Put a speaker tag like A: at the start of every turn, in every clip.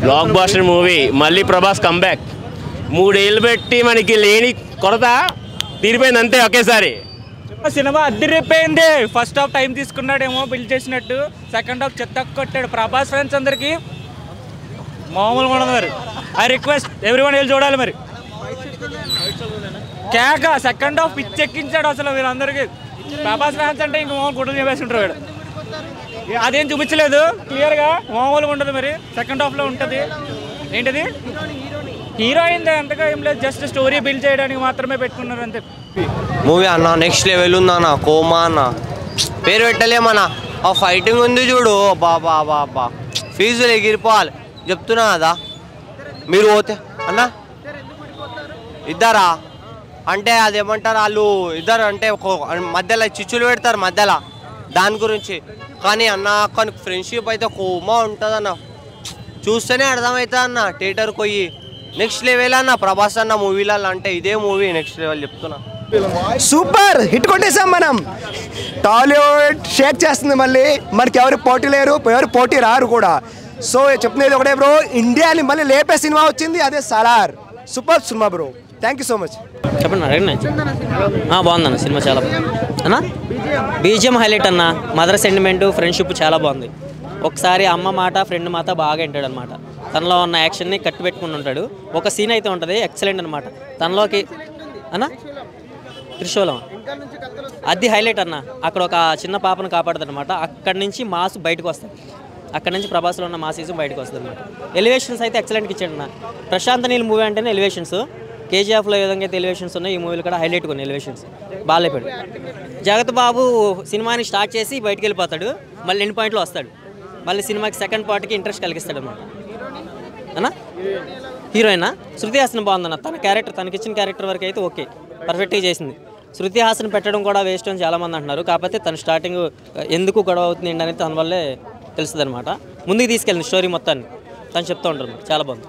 A: Black buster movie. మళ్ళీ Prabhas comeback. 3 ఏళ్ళు పెట్టి మనకి లేని కొరత తీరిపోయింది అంతే ఒకేసారి.
B: సినిమా అద్దరిపోయింది. ఫస్ట్ హాఫ్ టైం తీసుకున్నాడేమో బిల్డ్ చేసినట్టు, సెకండ్ హాఫ్ చెత్త కొట్టాడు. ప్రభాస్ ఫ్రెండ్స్ అందరికీ మామూలుగా ఉండదు. మరి ఐ రిక్వెస్ట్ ఎవ్రీవన్ వెళ్ళి చూడాలి. మరి కేక సెకండ్ హాఫ్ పిచ్చెక్కించాడు అసలు వీళ్ళందరికీ. ప్రభాస్ ఫ్యాన్స్ అంటే ఇంక మామూలు గుడ్డలు చెప్పేస్తుంటారు వీడు. అదేం చూపించలేదు క్లియర్గా, మామూలుగా ఉండదు. మరి సెకండ్ హాఫ్లో ఉంటుంది. ఏంటిది హీరోయిన్ అంతగా ఏం లేదు, జస్ట్ స్టోరీ బిల్డ్ చేయడానికి మాత్రమే పెట్టుకున్నారు అంతే.
C: మూవీ అన్న నెక్స్ట్ లెవెల్ ఉందన్న. కోమా అన్న పేరు పెట్టలేమన్నా. ఆ ఫైటింగ్ ఉంది చూడు, బాబా బాబా ఫీజులు ఎగిరిపోవాలి చెప్తున్నా కదా. మీరు పోతే అన్న ఇద్దరా అంటే అదేమంటారు వాళ్ళు ఇద్దరు అంటే మధ్యలో చిచ్చులు పెడతారు మధ్యలో దాని గురించి. కానీ అన్న కానీ ఫ్రెండ్షిప్ అయితే కోమా ఉంటుంది అన్న, చూస్తేనే అర్థమవుతుంది అన్న. థియేటర్కి పోయి నెక్స్ట్ లెవెల్ అన్న ప్రభాస్ అన్న మూవీలలో. అంటే ఇదే మూవీ నెక్స్ట్ లెవెల్ చెప్తున్నా.
D: సూపర్ హిట్ కొట్టేసాం మనం. టాలీవుడ్ షేక్ చేస్తుంది మళ్ళీ. మనకి ఎవరు పోటీ లేరు, ఎవరు పోటీ రారు కూడా. సో చెప్తున్నది ఒకటే బ్రో, ఇండియాని మళ్ళీ లేపే సినిమా వచ్చింది, అదే Salaar. Super cinema bro, thank you so much.
E: చెప్పండి బాగుందన్న సినిమా చాలా అన్న. బీజిఎం హైలైట్ అన్న. మదర్ సెంటిమెంట్ ఫ్రెండ్షిప్ చాలా బాగుంది. ఒకసారి అమ్మ మాట ఫ్రెండ్ మాట బాగా వింటాడు అనమాట. తనలో ఉన్న యాక్షన్ని కట్టు పెట్టుకుని ఉంటాడు. ఒక సీన్ అయితే ఉంటుంది ఎక్సలెంట్ అనమాట. తనలోకి అన్న త్రిశూలం అది హైలైట్ అన్న. అక్కడ ఒక చిన్న పాపను కాపాడుతుంది అనమాట. అక్కడి నుంచి మాస్ బయటకు వస్తాయి. అక్కడ నుంచి ప్రభాస్లో ఉన్న మాసీజం బయటకు వస్తుంది అనమాట. ఎలివేషన్స్ అయితే ఎక్సలెంట్గా ఇచ్చాడు అన్న. ప్రశాంత్ నీల్ మూవీ అంటేనే ఎలివేషన్స్. కేజీఎఫ్లో ఏ విధంగా అయితే ఎలివేషన్స్ ఉన్నాయి, ఈ మూవీలో కూడా హైలైట్ కొన్ని ఎలివేషన్స్ బాగా లేపాడు. జగత్ బాబు సినిమాని స్టార్ట్ చేసి బయటకు వెళ్ళిపోతాడు, మళ్ళీ ఎండ్ పాయింట్లో వస్తాడు. మళ్ళీ సినిమాకి సెకండ్ పార్ట్కి ఇంట్రెస్ట్ కలిగిస్తాడు అనమాట. అన్న హీరోయినా శృతి హాసన్ బాగుందన్న. తన క్యారెక్టర్ తనకిచ్చిన క్యారెక్టర్ వరకు అయితే ఓకే, పర్ఫెక్ట్గా చేసింది. శృతి హాసన్ పెట్టడం కూడా వేస్ట్ అని చాలామంది అంటున్నారు. కాకపోతే తన స్టార్టింగ్ ఎందుకు గొడవ అవుతుంది అనేది తన వల్లే తెలుస్తుంది అనమాట. ముందుకు తీసుకెళ్ళింది స్టోరీ మొత్తాన్ని తను చెప్తూ ఉంటారు. చాలా బాగుంది.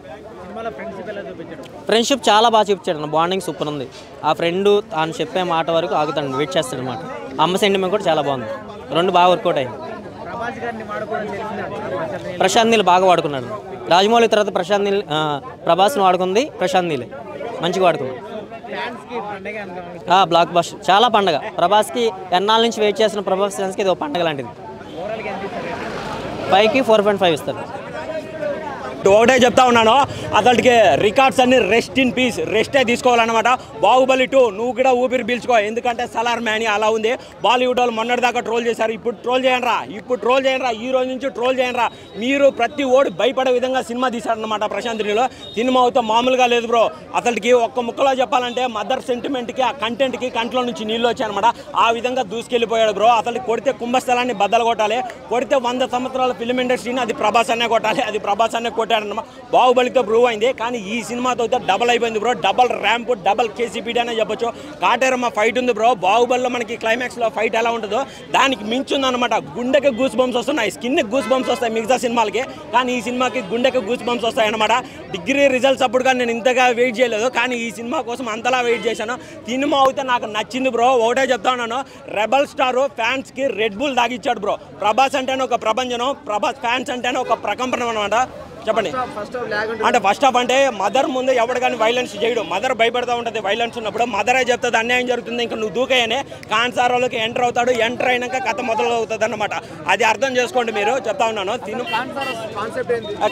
E: ఫ్రెండ్షిప్ చాలా బాగా చూపించాడు అన్న. బాండింగ్ సూపర్ ఉంది. ఆ ఫ్రెండ్ తాను చెప్పే మాట వరకు ఆగుతాడు, వెయిట్ చేస్తాడు అనమాట. అమ్మ సెంటిమెంట్ కూడా చాలా బాగుంది. రెండు బాగా వర్కౌట్ అయింది. ప్రశాంత్ నీల్ బాగా వాడుకున్నాడు. రాజమౌళి తర్వాత ప్రశాంత్ నీల్ ప్రభాస్ని వాడుకుంది. ప్రశాంత్ నీలే మంచిగా వాడుకుంది. బ్లాక్ బస్టర్ చాలా పండగ. ప్రభాస్కి ఎన్నాళ్ళ నుంచి వెయిట్ చేసిన ప్రభాస్ ఫ్యాన్స్కి ఇది ఒక పండగ లాంటిది. 5కి 4.5 ఇస్తారు.
A: ఒకటే చెప్తా ఉన్నాను, అతడికి రికార్డ్స్ అన్ని రెస్ట్ ఇన్ పీస్, రెస్టే తీసుకోవాలన్నమాట. బాహుబలి 2 నువ్వు కూడా ఊపిరి పీల్చుకో. ఎందుకంటే సలార్ మ్యాని అలా ఉంది. బాలీవుడ్ వాళ్ళు మొన్నటిదాకా ట్రోల్ చేశారు, ఇప్పుడు ట్రోల్ చేయండిరా. ఈ రోజు నుంచి ట్రోల్ చేయండిరా. మీరు ప్రతి ఓడి భయపడే విధంగా సినిమా తీశారనమాట ప్రశాంత్ నీలో. సినిమా అయితే మామూలుగా లేదు బ్రో. అతడికి ఒక్క ముక్కలో చెప్పాలంటే మదర్ సెంటిమెంట్కి ఆ కంటెంట్కి కంట్లో నుంచి నీళ్ళు వచ్చాయన్నమాట. ఆ విధంగా దూసుకెళ్ళిపోయాడు బ్రో. అతడికి కొడితే కుంభస్థలాన్ని బద్దలు కొట్టాలి, కొడితే 100 సంవత్సరాల ఫిల్మ్ ఇండస్ట్రీని అది ప్రభాస్ అనే కొట్టాలి. అది ప్రభాస్ అనే కొట్టాడన్నమాట. బాహుబలితో ప్రూవ్ అయింది. కానీ ఈ సినిమాతో అయితే డబల్ అయిపోయింది బ్రో. డబల్ ర్యాంప్, డబల్ కేసీపీడీ అనే చెప్పొచ్చు. కాటేరమ్మ ఫైట్ ఉంది బ్రో. బాహుబలిలో మనకి క్లైమాక్స్లో ఫైట్ ఎలా ఉంటుందో దానికి మించుంది అనమాట. గుండెకి గూస్ బంప్స్ వస్తున్నాయి, స్కిన్కి గూస్ బంప్స్ వస్తాయి మిగతా సినిమాలకి. కానీ ఈ సినిమాకి గుండెకి గూస్ బంప్స్ వస్తాయి అనమాట. డిగ్రీ రిజల్ట్స్ అప్పుడు కానీ నేను ఇంతగా వెయిట్ చేయలేదు, కానీ ఈ సినిమా కోసం అంతలా వెయిట్ చేశాను. సినిమా అయితే నాకు నచ్చింది బ్రో. ఒకటే చెప్తా ఉన్నాను, రెబల్ స్టార్ ఫ్యాన్స్కి రెడ్ బుల్ దాగిచ్చాడు బ్రో. ప్రభాస్ అంటేనే ఒక ప్రపంచం, ప్రభాస్ ఫ్యాన్స్ అంటేనే ఒక ప్రకంపనం అనమాట. చెప్పండి. అంటే ఫస్ట్ హాఫ్ అంటే మదర్ ముందు ఎవడు కానీ వైలెన్స్ చేయడు. మదర్ భయపడుతూ ఉంటుంది వైలెన్స్ ఉన్నప్పుడు. మదరే చెప్తుంది అన్యాయం జరుగుతుంది, ఇంకా నువ్వు దూకేయనే. కాన్సారాలోకి ఎంటర్ అవుతాడు, ఎంటర్ అయినాక కథ మొదలు అవుతుంది అన్నమాట. అది అర్థం చేసుకోండి మీరు. చెప్తా ఉన్నాను,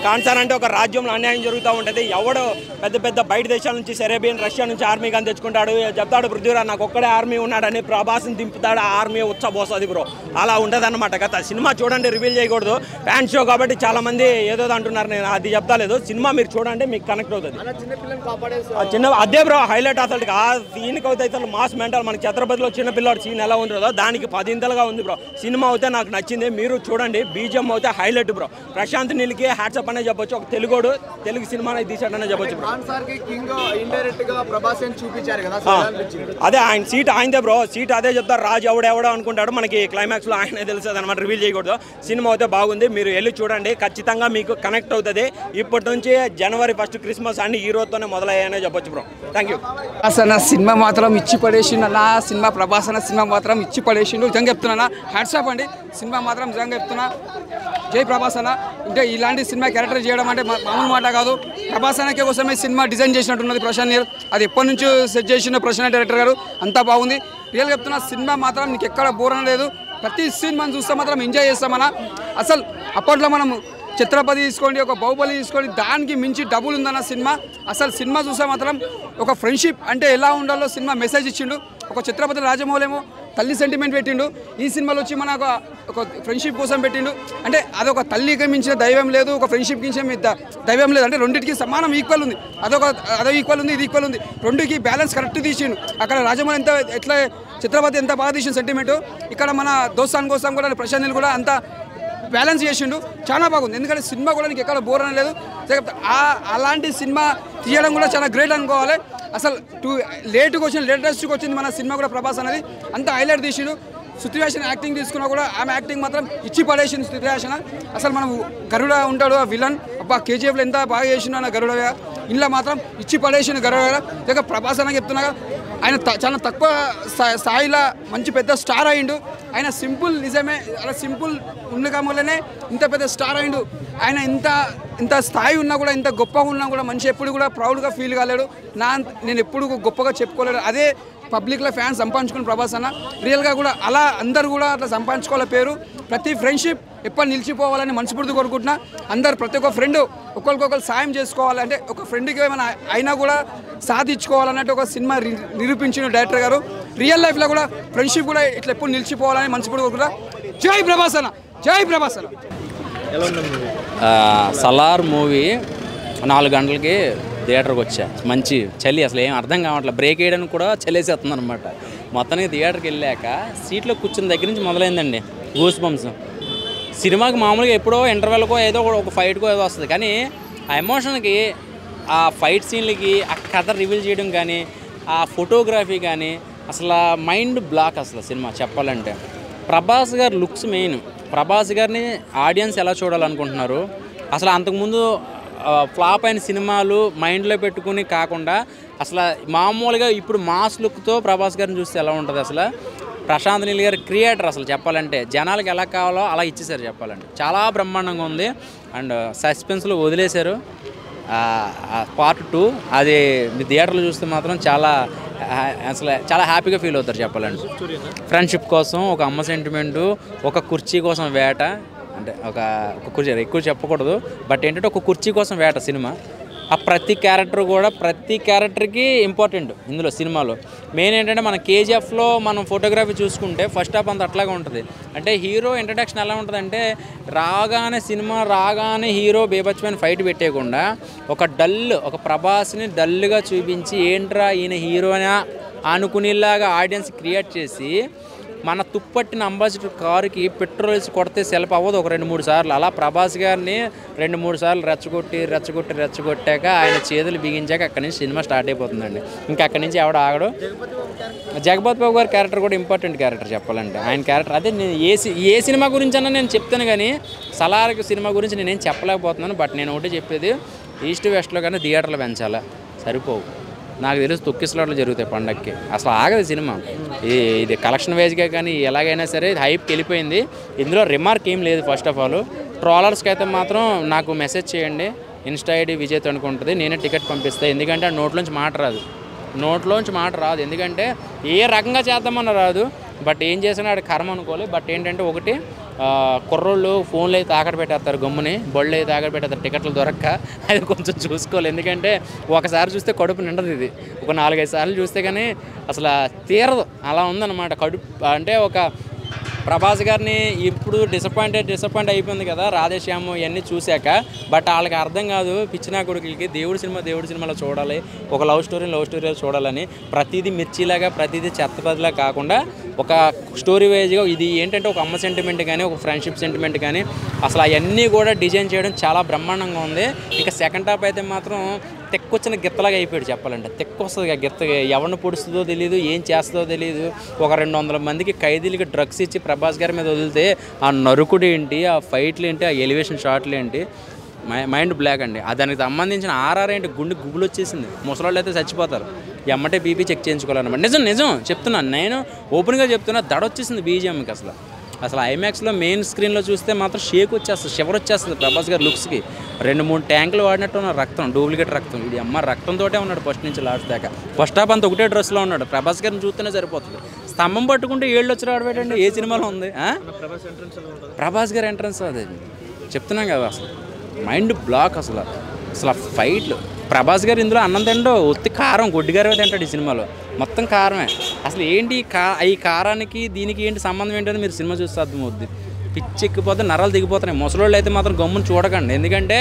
A: కాన్సార్ అంటే ఒక రాజ్యంలో అన్యాయం జరుగుతూ ఉంటుంది. ఎవడు పెద్ద పెద్ద బయట దేశాల నుంచి సెరేబియన్ రష్యా నుంచి ఆర్మీ కానీ తెచ్చుకుంటాడు. చెప్తాడు పృథ్వీరాజ్ నాకు ఒక్కడే ఆర్మీ ఉన్నాడని, ప్రభాస్ని దింపుతాడు, ఆ ఆర్మీ ఉచ్చబోస్తుంది బ్రో. అలా ఉంటుంది అన్నమాట కథ. సినిమా చూడండి, రివీల్ చేయకూడదు. ఫ్యాన్ షో కాబట్టి చాలా మంది ఏదో అంటున్నారు, నేను అది చెప్తా లేదు. సినిమా మీరు చూడండి, మీకు కనెక్ట్ అవుతుంది. చిన్న అదే బ్రో హైలైట్. అసలు ఆ సీన్కి అయితే అసలు మాస్ మెంటల్. మనకి ఛత్రపతిలో చిన్న పిల్లవాడు సీన్ ఎలా ఉంటుందో దానికి 10 ఇంతలుగా ఉంది బ్రో. సినిమా అయితే నాకు నచ్చింది, మీరు చూడండి. బీజిఎం అయితే హైలైట్ బ్రో. ప్రశాంత్ నీల్కి హ్యాట్సప్ అనే చెప్పొచ్చు. ఒక తెలుగు సినిమాని తీసాడనే చెప్పొచ్చు బ్రో. అదే ఆయన సీట్ ఆయనదే బ్రో. సీట్ అదే చెప్తారు, రాజు ఎవడెవడో అనుకుంటాడు. మనకి క్లైమాక్స్ లో ఆయనే తెలుస్తుంది అనమాట. రివీల్ చేయకూడదు. సినిమా అయితే బాగుంది, మీరు వెళ్ళి చూడండి, ఖచ్చితంగా మీకు కనెక్ట్ అవుతుంది. ఇప్పటి నుంచి జనవరి 1 క్రిస్మస్ అన్ని ఈ రోజుతోనే మొదలయ్యాయనే చెప్పొచ్చు బ్రో. Thank you.
F: అన్న సినిమా మాత్రం ఇచ్చి పడేసిండు అన్న. సినిమా ప్రభాస్ అన్న సినిమా మాత్రం ఇచ్చి పడేసిండు. నిజంగా చెప్తున్నా, హ్యాట్సాప్ అండి. సినిమా మాత్రం నిజంగా చెప్తున్నా జై ప్రభాస్ అన్న. అంటే ఇలాంటి సినిమా క్యారెక్టర్ చేయడం అంటే మామూలు మాట కాదు. ప్రభాస్ అన్నకే కోసమే సినిమా డిజైన్ చేసినట్టున్నది ప్రశాంత్ నీల్. అది ఎప్పటి నుంచో సెట్ చేసిన ప్రశాంత్ డైరెక్టర్ గారు. అంతా బాగుంది. రియల్గా చెప్తున్నా, సినిమా మాత్రం నీకు ఎక్కడ బోర్ అనలేదు. ప్రతి సీన్ మనం చూస్తే మాత్రం ఎంజాయ్ చేస్తామన్నా. అసలు అప్పట్లో మనం ఛత్రపతి తీసుకోండి, ఒక బాహుబలి తీసుకోండి, దానికి మించి డబుల్ ఉందన్న సినిమా. అసలు సినిమా చూస్తే మాత్రం ఒక ఫ్రెండ్షిప్ అంటే ఎలా ఉండాలో సినిమా మెసేజ్ ఇచ్చిండు. ఒక ఛత్రపతి రాజమౌళి ఏమో తల్లి సెంటిమెంట్ పెట్టిండు, ఈ సినిమాలో వచ్చి మన ఒక ఫ్రెండ్షిప్ కోసం పెట్టిండు. అంటే అదొక తల్లికి మించిన దైవం లేదు, ఒక ఫ్రెండ్షిప్ మించిన దైవం లేదు. అంటే రెండింటికి సమానం ఈక్వల్ ఉంది. అదో ఈక్వల్ ఉంది, ఇది ఈక్వల్ ఉంది. రెండుకి బ్యాలెన్స్ కరెక్ట్ తీసిండు. అక్కడ రాజమౌళి ఎట్లా ఛత్రపతి ఎంత బాగా తీసిన సెంటిమెంట్, ఇక్కడ మన దోస్తాన్ కోసం కూడా ప్రశాంత్ నీల్ కూడా అంత బ్యాలెన్స్ చేసిండు. చాలా బాగుంది. ఎందుకంటే సినిమా కూడా నీకు ఎక్కడ బోర్ అనలేదు. అలాంటి సినిమా తీయడం కూడా చాలా గ్రేట్ అనుకోవాలి. అసలు లేటెస్ట్గా వచ్చింది మన సినిమా కూడా ప్రభాస్ అనేది. అంత హైలైట్ తీసిండు. శృతి హాసన్ యాక్టింగ్ తీసుకున్నా కూడా ఆమె యాక్టింగ్ మాత్రం ఇచ్చి పడేసింది శృతి హాసన్. అసలు మనం గరుడ ఉంటాడు ఆ విలన్, అబ్బా కేజీఎఫ్లో ఎంత బాగా చేసిండు అన్న గరుడ, ఇంట్లో మాత్రం ఇచ్చి పడేసిన గరుడ. ఇక ప్రభాస్ అన్న చెప్తున్నా, ఆయన చాలా తక్కువ స్థాయిలో మంచి పెద్ద స్టార్ అయ్యిండు. ఆయన సింపుల్, నిజమే అలా సింపుల్ ఉండగా వల్లనే ఇంత పెద్ద స్టార్ అయ్యిండు. ఆయన ఇంత స్థాయి ఉన్నా కూడా, ఇంత గొప్పగా ఉన్నా కూడా మనిషి ఎప్పుడు కూడా ప్రౌడ్గా ఫీల్ కాలేడు. నేను ఎప్పుడు గొప్పగా చెప్పుకోలేడు. అదే పబ్లిక్లో ఫ్యాన్స్ సంపాదించుకుని ప్రభాస్ అన్న. రియల్గా కూడా అలా అందరు కూడా అట్లా సంపాదించుకోవాలి పేరు. ప్రతి ఫ్రెండ్షిప్ ఎప్పుడు నిలిచిపోవాలని మనస్ఫూర్తి కోరుకుంటున్నా. అందరు ప్రతి ఒక్క ఫ్రెండ్ ఒకరికొకరు సాయం చేసుకోవాలి. అంటే ఒక ఫ్రెండ్కి ఏమైనా అయినా కూడా సాధించుకోవాలన్నట్టు ఒక సినిమా నిరూపించిన డైరెక్టర్ గారు. రియల్ లైఫ్లో కూడా ఫ్రెండ్షిప్ కూడా ఇట్లా ఎప్పుడు నిలిచిపోవాలని మనస్ఫూర్తి కోరుకుంటా. జై ప్రభాస్ అన్న, జై ప్రభాస్ అన్న.
G: సలార్ మూవీ 4 గంటలకి థియేటర్కి వచ్చా. మంచి చలి, అసలు ఏం అర్థం కావట్లేదు. బ్రేక్ వేయడానికి కూడా చలేసేస్తుంది అనమాట. మొత్తానికి థియేటర్కి వెళ్ళాక సీట్లో కూర్చున్న దగ్గర నుంచి మొదలైందండి గూస్ బంప్స్. సినిమాకి మామూలుగా ఎప్పుడో ఇంటర్వెల్కో ఏదో ఒక ఫైట్కో ఏదో వస్తుంది, కానీ ఆ ఎమోషన్కి, ఆ ఫైట్ సీన్లకి, ఆ కథ రివీల్ చేయడం కానీ, ఆ ఫోటోగ్రఫీ కానీ అసలు మైండ్ బ్లాక్ అసలు సినిమా చెప్పాలంటే. ప్రభాస్ గారు లుక్స్ మెయిన్. ప్రభాస్ గారిని ఆడియన్స్ ఎలా చూడాలనుకుంటున్నారు, అసలు అంతకుముందు ఫ్లాప్ అయిన సినిమాలు మైండ్లో పెట్టుకుని కాకుండా అసలు మామూలుగా ఇప్పుడు మాస్ లుక్తో ప్రభాస్ గారిని చూస్తే ఎలా ఉంటుంది. అసలు ప్రశాంత్ నీల్ గారి క్రియేటర్ అసలు చెప్పాలంటే జనాలకు ఎలా కావాలో అలా ఇచ్చేసారు చెప్పాలంటే. చాలా బ్రహ్మాండంగా ఉంది. అండ్ సస్పెన్స్లో వదిలేశారు. పార్ట్ 2 అది మీ థియేటర్లో చూస్తే మాత్రం అసలు చాలా హ్యాపీగా ఫీల్ అవుతారు చెప్పాలంటే. ఫ్రెండ్షిప్ కోసం ఒక అమ్మ సెంటిమెంటు, ఒక కుర్చీ కోసం వేట. అంటే ఒక కుర్చీ ఎక్కువ చెప్పకూడదు, బట్ ఏంటంటే ఒక కుర్చీ కోసం వేట సినిమా. ఆ ప్రతి క్యారెక్టర్కి ఇంపార్టెంట్ ఇందులో సినిమాలో. మెయిన్ ఏంటంటే మన కేజీఎఫ్లో మనం ఫోటోగ్రఫీ చూసుకుంటే ఫస్ట్ హాఫ్ అంత అట్లాగే ఉంటుంది. అంటే హీరో ఇంట్రడక్షన్ ఎలా ఉంటుందంటే సినిమా రాగానే హీరో బేబచ్చమైన ఫైట్ పెట్టేయకుండా ఒక ప్రభాస్ని డల్గా చూపించి ఏంట్రా ఈయన హీరోనా అనుకునేలాగా ఆడియన్స్ క్రియేట్ చేసి మన తుప్పట్టిన అంబాసిడర్ కారుకి పెట్రోల్ వేసి కొడితే సెల్ఫ్ అవ్వదు ఒక 2-3 సార్లు. అలా ప్రభాస్ గారిని 2-3 సార్లు రెచ్చగొట్టాక ఆయన చేతులు బిగించాక అక్కడి నుంచి సినిమా స్టార్ట్ అయిపోతుందండి. ఇంకా అక్కడి నుంచి ఎవడ ఆగడు. జగపతి బాబు గారి క్యారెక్టర్ కూడా ఇంపార్టెంట్ క్యారెక్టర్ చెప్పాలంటే. ఆయన క్యారెక్టర్ అదే నేను ఏ సినిమా గురించి అన్నా నేను చెప్తాను, కానీ సలార్ సినిమా గురించి నేనేం చెప్పలేకపోతున్నాను. బట్ నేను ఒకటి చెప్పేది, ఈస్ట్ వెస్ట్లో కానీ థియేటర్లు పెంచాలా, సరిపోవు. నాకు తెలిసి తొక్కిసలాట్లు జరుగుతాయి పండక్కి. అసలు ఆగదు సినిమా. ఇది కలెక్షన్ వైజ్గా కానీ ఎలాగైనా సరే హైప్కి వెళ్ళిపోయింది. ఇందులో రిమార్క్ ఏం లేదు. ఫస్ట్ ఆఫ్ ఆల్ ట్రోలర్స్కి అయితే మాత్రం నాకు మెసేజ్ చేయండి. ఇన్స్టా ఐడి విజయ్ అనుకుంటుంది, నేనే టికెట్ పంపిస్తాను. ఎందుకంటే నోట్లోంచి మాట రాదు. ఎందుకంటే ఏ రకంగా చేద్దామన్న రాదు. బట్ ఏం చేసినా ఆడ కర్మ అనుకోవాలి. బట్ ఏంటంటే ఒకటి, కుర్రోళ్ళు ఫోన్లు అయితే తాకట్టు పెట్టేస్తారు, గమ్ముని బళ్ళు అయితే తాకట్టు పెట్టేస్తారు టికెట్లు దొరక్క. అది కొంచెం చూసుకోవాలి. ఎందుకంటే ఒకసారి చూస్తే కడుపు నిండదు. ఇది ఒక 4-5 సార్లు చూస్తే కానీ అసలు తీరదు. అలా ఉందన్నమాట కడుపు. అంటే ఒక ప్రభాస్ గారిని ఇప్పుడు డిసప్పాయింట్ అయిపోయింది కదా రాధేశ్యాము ఇవన్నీ చూశాక. బట్ వాళ్ళకి అర్థం కాదు, పిచ్చినా కొడుకులకి దేవుడి సినిమాలో చూడాలి, ఒక లవ్ స్టోరీలో చూడాలని. ప్రతిదీ మిర్చిలాగా, ప్రతిదీ చెత్తపదిలా కాకుండా ఒక స్టోరీ వైజ్గా ఇది ఏంటంటే ఒక అమ్మ సెంటిమెంట్ కానీ, ఒక ఫ్రెండ్షిప్ సెంటిమెంట్ కానీ అసలు అవన్నీ కూడా డిజైన్ చేయడం చాలా బ్రహ్మాండంగా ఉంది. ఇక సెకండ్ హాఫ్ అయితే మాత్రం తెక్కొచ్చిన గిత్తలాగా అయిపోయాడు చెప్పాలంటే. తెక్కొస్తుంది గిత్త, ఎవరిని పొడుస్తుందో తెలియదు, ఏం చేస్తుందో తెలియదు. ఒక 200 మందికి ఖైదీలకి డ్రగ్స్ ఇచ్చి ప్రభాస్ గారి మీద వదిలితే ఆ నరుకుడు ఏంటి, ఆ ఫైట్లు ఏంటి, ఆ ఎలివేషన్ షాట్లు ఏంటి, మైండ్ బ్లాక్ అండి. దానికి సంబంధించిన ఆర్ఆర్ ఏంటి, గుబులు వచ్చేసింది. ముసలాళ్ళు అయితే చచ్చిపోతారు. ఎమ్మటే బీపీ చెక్ చేయించుకోవాలన్నమాట. నిజం చెప్తున్నాను, నేను ఓపెన్గా చెప్తున్నా. దడొచ్చేసింది బీజిఎంకి. అసలు అసలు ఐమాక్స్లో మెయిన్ స్క్రీన్లో చూస్తే మాత్రం షేక్ వచ్చేస్తుంది, షివర్ వచ్చేస్తుంది ప్రభాస్ గారి లుక్స్కి. 2-3 ట్యాంకులు వాడినట్టు ఉన్న రక్తం, డూప్లికేట్ రక్తం. ఇది అమ్మ రక్తంతోటే ఉన్నాడు ఫస్ట్ నుంచి లాస్ట్ దాకా. ఫస్ట్ హాఫ్ అంతా ఒకటే డ్రెస్లో ఉన్నాడు. ప్రభాస్ గారిని చూస్తేనే సరిపోతుంది. స్తంభం పట్టుకుంటే ఏళ్ళు వచ్చి రావడం ఏ సినిమాలో ఉంది? ప్రభాస్ గారి ఎంట్రన్స్ అది చెప్తున్నాం కదా, అసలు మైండ్ బ్లాక్. అసలు ఫైట్లు ప్రభాస్ గారు ఇందులో అన్నం తిండో ఒత్తి కారం గొడ్డిగారే తింటాడు ఈ సినిమాలో, మొత్తం కారమే. అసలు ఏంటి ఈ కారానికి దీనికి ఏంటి సంబంధం ఏంటని మీరు సినిమా చూస్తే అర్థమవుద్ది. పిచ్చెక్కిపోతే నరాలు దిగిపోతున్నాయి. ముసలోళ్ళు అయితే మాత్రం గమ్మును చూడకండి, ఎందుకంటే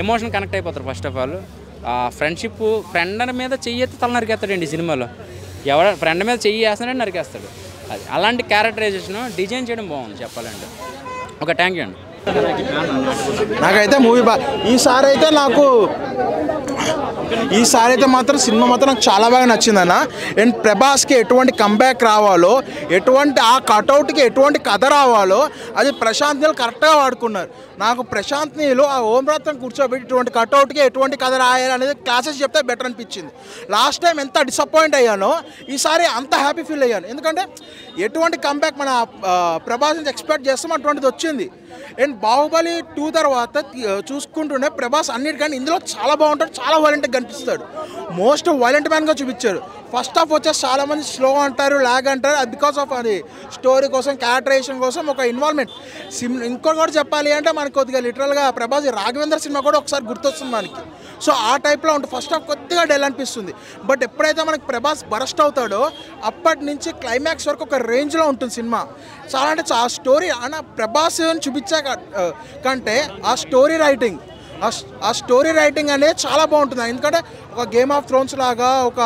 G: ఎమోషన్ కనెక్ట్ అయిపోతారు. First of all friendship, friend మీద చెయ్యి ఎత్తి తల నరికేస్తాడండి ఈ సినిమాలో. ఫ్రెండ్ మీద చెయ్యి వేస్తాడంటే నరికేస్తాడు. అది అలాంటి క్యారెక్టరైజేషన్ డిజైన్ చేయడం బాగుంది చెప్పాలంటే. ఒక థ్యాంక్ యూ అండి.
H: నాకైతే మూవీ ఈసారి అయితే మాత్రం సినిమా మాత్రం నాకు చాలా బాగా నచ్చిందన్న. అండ్ ప్రభాస్కి ఎటువంటి కంబ్యాక్ రావాలో, ఎటువంటి ఆ కటౌట్కి ఎటువంటి కథ రావాలో అది ప్రశాంత్ నీల్ కరెక్ట్గా వాడుకున్నారు. నాకు ప్రశాంత్ నీల్ ఆ ఓంరాత్రం కూర్చోబెట్టి ఇటువంటి కటౌట్కి ఎటువంటి కథ రాయాలి అనేది క్లాసెస్ చెప్తే బెటర్ అనిపించింది. లాస్ట్ టైం ఎంత డిసప్పాయింట్ అయ్యానో ఈసారి అంత హ్యాపీ ఫీల్ అయ్యాను. ఎందుకంటే ఎటువంటి కంబ్యాక్ మన ప్రభాస్ నుంచి ఎక్స్పెక్ట్ చేస్తాం అటువంటిది వచ్చింది. అండ్ బాహుబలి 2 తర్వాత చూసుకుంటూనే ప్రభాస్ అన్నిటికంటే ఇందులో చాలా బాగుంటాడు, చాలా వైలెంట్గా కనిపిస్తాడు. మోస్ట్ వైలెంట్ మ్యాన్గా చూపించారు. ఫస్ట్ హాఫ్ వచ్చేసి చాలామంది స్లో అంటారు, ల్యాగ్ అంటారు. అది బికాస్ ఆఫ్ అది స్టోరీ కోసం, క్యారెక్టరైజేషన్ కోసం, ఒక ఇన్వాల్వ్మెంట్. ఇంకోటి కూడా చెప్పాలి అంటే మనకి కొద్దిగా లిటరల్గా ప్రభాస్ రాఘవేంద్ర సినిమా కూడా ఒకసారి గుర్తొస్తుంది మనకి. సో ఆ టైప్లో ఉంటుంది. ఫస్ట్ హాఫ్ కొద్దిగా డల్ అనిపిస్తుంది. బట్ ఎప్పుడైతే మనకి ప్రభాస్ బరస్ట్ అవుతాడో అప్పటి నుంచి క్లైమాక్స్ వరకు ఒక రేంజ్లో ఉంటుంది సినిమా. చాలా అంటే ఆ స్టోరీ అన్న ప్రభాస్ చూపించే కంటే ఆ స్టోరీ రైటింగ్ అనేది చాలా బాగుంటుంది. ఎందుకంటే ఒక గేమ్ ఆఫ్ థ్రోన్స్ లాగా ఒక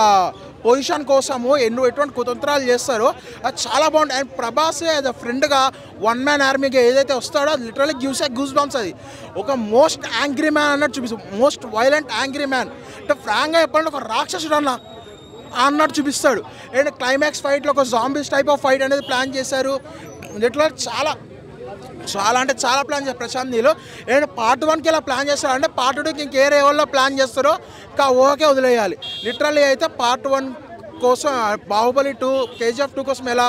H: పొజిషన్ కోసము ఎటువంటి కుతంత్రాలు చేస్తారో అది చాలా బాగుంటుంది. అండ్ ప్రభాస్ యాజ్ అ ఫ్రెండ్గా వన్ మ్యాన్ ఆర్మీగా ఏదైతే వస్తాడో అది literally gives a goose bumps. అది ఒక మోస్ట్ యాంగ్రీ మ్యాన్ అన్నట్టు చూపిస్తుంది. మోస్ట్ వైలెంట్ యాంగ్రీ మ్యాన్ అంటే ఫ్రాంక్గా చెప్పాలంటే ఒక రాక్షసుడు అన్నట్టు చూపిస్తాడు. అండ్ క్లైమాక్స్ ఫైట్లో ఒక జాంబీస్ టైప్ ఆఫ్ ఫైట్ అనేది ప్లాన్ చేశారు. ఇట్లా చాలా అంటే చాలా ప్లాన్ చేస్తారు ప్రశాంత్ నీల్. అండ్ పార్ట్ 1కి ఇలా ప్లాన్ చేస్తారంటే పార్ట్ 2కి ఇంకే లెవెల్లో ప్లాన్ చేస్తారో ఇంకా ఓకే వదిలేయాలి. లిటరల్లీ అయితే పార్ట్ 1 కోసం బాహుబలి 2, KGF 2 కోసం ఎలా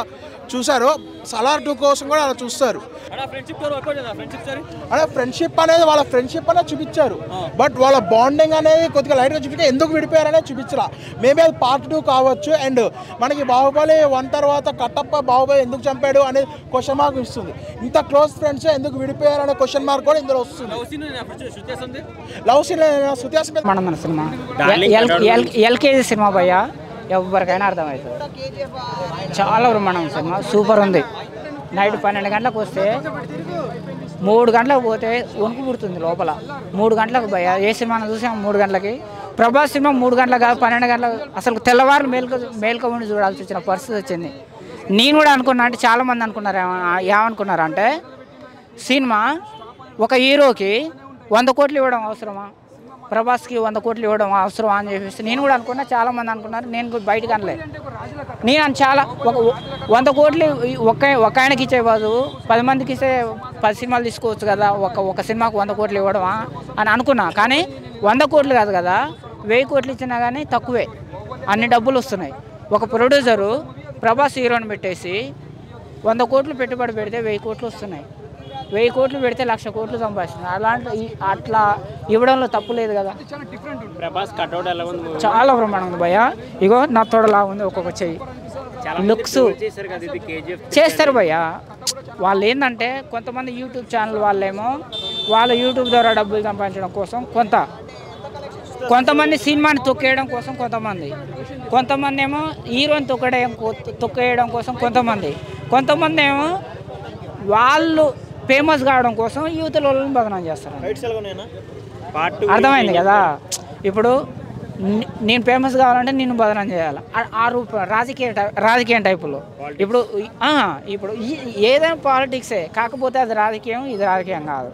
H: చూసారో సలార్ 2 కోసం కూడా అలా చూస్తారు. అదే ఫ్రెండ్షిప్ అనేది వాళ్ళ ఫ్రెండ్షిప్ అనేది చూపించారు. బట్ వాళ్ళ బాండింగ్ అనేది కొద్దిగా లైట్గా చూపించారు. ఎందుకు విడిపోయారనేది చూపించరా. మేబీ అది పార్ట్ 2 కావచ్చు. అండ్ మనకి బాహుబలి 1 తర్వాత కట్టప్ప బాహుబలి ఎందుకు చంపాడు అనేది క్వశ్చన్ మార్క్ ఇస్తుంది. ఇంత క్లోజ్ ఫ్రెండ్స్ ఎందుకు విడిపోయారు అనే క్వశ్చన్ మార్క్ కూడా ఇందులో వస్తుంది. లవ్ సీన్
I: మన సినిమా ఎల్కేజీ సినిమా భయ్య ఎవరికైనా అర్థమవుతుంది. చాలా బ్రహ్మాండం సినిమా, సూపర్ ఉంది. నైట్ 12 గంటలకు వస్తే 3 గంటలకు పోతే వణుకు పుడుతుంది లోపల. 3 గంటలకు భయ్య ఏ సినిమాను చూసాం 3 గంటలకి. ప్రభాస్ సినిమా 3 గంటలకు కాదు 12 గంటలకు, అసలు తెల్లవారు మేల్క ఉండి చూడాల్సి వచ్చిన పరిస్థితి వచ్చింది. నేను కూడా అనుకున్నా, అంటే చాలామంది అనుకున్నారు ఏమనుకున్నారంటే సినిమా ఒక హీరోకి 100 కోట్లు ఇవ్వడం అవసరమా, ప్రభాస్కి 100 కోట్లు ఇవ్వడం అవసరమా అని చెప్పేసి నేను కూడా అనుకున్నా. చాలామంది అనుకున్నారు, నేను బయటకు అనలే. నేను చాలా 100 కోట్లు ఒక ఆయనకి ఇచ్చే బదులు 10 మందికి ఇస్తే 10 సినిమాలు తీసుకోవచ్చు కదా, ఒక సినిమాకు 100 కోట్లు ఇవ్వడమా అని అనుకున్నా. కానీ 100 కోట్లు కాదు కదా, 1000 కోట్లు ఇచ్చినా కానీ తక్కువే, అన్ని డబ్బులు వస్తున్నాయి. ఒక ప్రొడ్యూసరు ప్రభాస్ హీరోని పెట్టేసి 100 కోట్లు పెట్టుబడి పెడితే 1000 కోట్లు వస్తున్నాయి. 1000 కోట్లు పెడితే 1,00,000 కోట్లు సంపాదిస్తుంది. అట్లా ఇవ్వడంలో తప్పు లేదు కదా. చాలా బ్రహ్మాండం ఉంది భయ్య. ఇగో నా తోడలా ఉంది ఒక్కొక్క చెయ్యి. లుక్స్ చేస్తారు భయ్య. వాళ్ళు ఏంటంటే కొంతమంది యూట్యూబ్ ఛానల్ వాళ్ళేమో వాళ్ళ యూట్యూబ్ ద్వారా డబ్బులు సంపాదించడం కోసం, కొంతమంది సినిమాని తొక్కేయడం కోసం, కొంతమంది ఏమో హీరోని తొక్కేయడం కోసం, కొంతమంది ఏమో వాళ్ళు ఫేమస్ కావడం కోసం యూత్ వాళ్ళని బదనాం చేస్తారు. అర్థమైంది కదా. ఇప్పుడు నేను ఫేమస్ కావాలంటే నేను బదనాం చేయాలి. ఆ రూపం రాజకీయ టైపులో. ఇప్పుడు ఏదైనా పాలిటిక్సే, కాకపోతే అది రాజకీయం, ఇది రాజకీయం కాదు.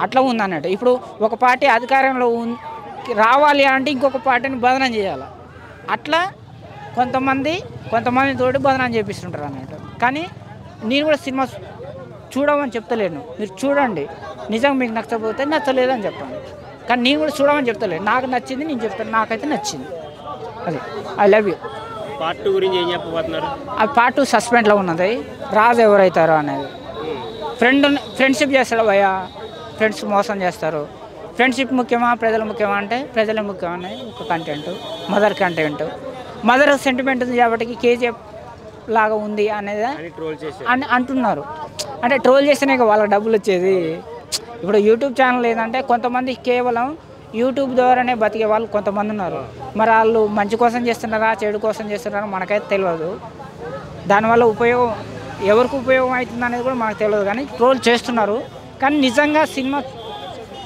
I: అట్లా ఉందన్నట్టు. ఇప్పుడు ఒక పార్టీ అధికారంలో రావాలి అంటే ఇంకొక పార్టీని బదనాం చేయాలి. అట్లా కొంతమంది తోటి బదనాం చేపిస్తుంటారు అన్నట్టు. కానీ నేను కూడా సినిమా చూడమని చెప్తలేను, మీరు చూడండి. నిజంగా మీకు నచ్చకపోతే నచ్చలేదని చెప్పండి. కానీ నేను కూడా చూడమని చెప్తలేను. నాకు నచ్చింది నేను చెప్తాను, నాకైతే నచ్చింది. అది ఐ లవ్ యూ.
A: పార్ట్ 2 గురించి ఏం చెప్పబోతున్నారు?
I: అది పార్ట్ 2 సస్పెండ్లో ఉన్నది. రాజు ఎవరైతారో అనేది. ఫ్రెండ్షిప్ చేస్తాడు భయ్య, ఫ్రెండ్స్ మోసం చేస్తారు. ఫ్రెండ్షిప్ ముఖ్యమా ప్రజలు ముఖ్యమా అంటే ప్రజలే ముఖ్యమని ఒక కంటెంట్. మదర్ సెంటిమెంట్ ఉంది కాబట్టి కేజీఎఫ్ లాగా ఉంది అనేది అని అంటున్నారు. అంటే ట్రోల్ చేస్తేనే వాళ్ళకి డబ్బులు వచ్చేది. ఇప్పుడు యూట్యూబ్ ఛానల్ ఏంటంటే కొంతమంది కేవలం యూట్యూబ్ ద్వారానే బతికే వాళ్ళు కొంతమంది ఉన్నారు. మరి వాళ్ళు మంచి కోసం చేస్తున్నారా చెడు కోసం చేస్తున్నారా మనకైతే తెలియదు. దానివల్ల ఉపయోగం ఎవరికి ఉపయోగం అవుతుంది అనేది కూడా మనకు తెలియదు. కానీ ట్రోల్ చేస్తున్నారు. కానీ నిజంగా సినిమా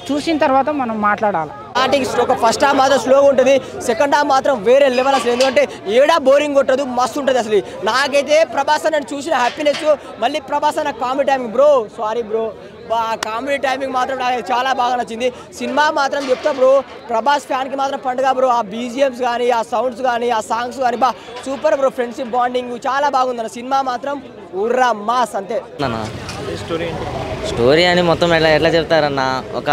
I: చూసిన తర్వాత మనం మాట్లాడాలి.
J: స్టార్టింగ్ ఒక ఫస్ట్ హాఫ్ మాత్రం స్లోగా ఉంటుంది, సెకండ్ హాఫ్ మాత్రం వేరే లెవెల్ అసలు. ఎందుకంటే ఏడా బోరింగ్ కొట్టదు, మస్తు ఉంటుంది అసలు. నాకైతే ప్రభాస్ అన్న చూసిన హ్యాపీనెస్, మళ్ళీ ప్రభాస్ అన్న comedy timing bro, sorry bro, comedy timing మాత్రం నాకు చాలా బాగా నచ్చింది. సినిమా మాత్రం చెప్తా బ్రో, ప్రభాస్ ఫ్యాన్కి మాత్రం పండుగ బ్రో. ఆ బీజిఎమ్స్ కానీ, ఆ సౌండ్స్ కానీ, ఆ సాంగ్స్ కానీ సూపర్ బ్రో. ఫ్రెండ్షిప్ బాండింగ్ చాలా బాగుందన్న సినిమా మాత్రం ఉర్రా మాస్ అంతే.
E: స్టోరీ అని మొత్తం ఎట్లా చెప్తారన్న, ఒక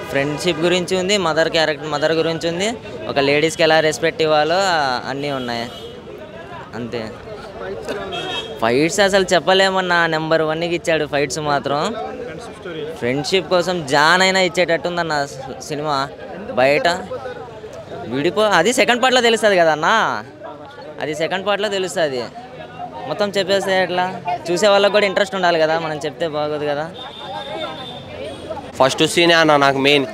E: ఫ్రెండ్షిప్ గురించి ఉంది, మదర్ గురించి ఉంది, ఒక లేడీస్కి ఎలా రెస్పెక్ట్ ఇవ్వాలో అన్నీ ఉన్నాయి అంతే. ఫైట్స్ అసలు చెప్పలేమన్నా, నెంబర్ 1కి ఇచ్చాడు ఫైట్స్ మాత్రం. ఫ్రెండ్షిప్ కోసం జాన్ అయినా ఇచ్చేటట్టుందన్న సినిమా. బయట అది సెకండ్ పార్ట్లో తెలుస్తుంది కదన్నా, అది సెకండ్ పార్ట్లో తెలుస్తుంది. మొత్తం చెప్పేస్తే ఎట్లా, చూసే వాళ్ళకి కూడా ఇంట్రెస్ట్ ఉండాలి కదా, మనం చెప్తే బాగోదు కదా.
C: ఫస్ట్ సీనే అన్న నాకు మెయిన్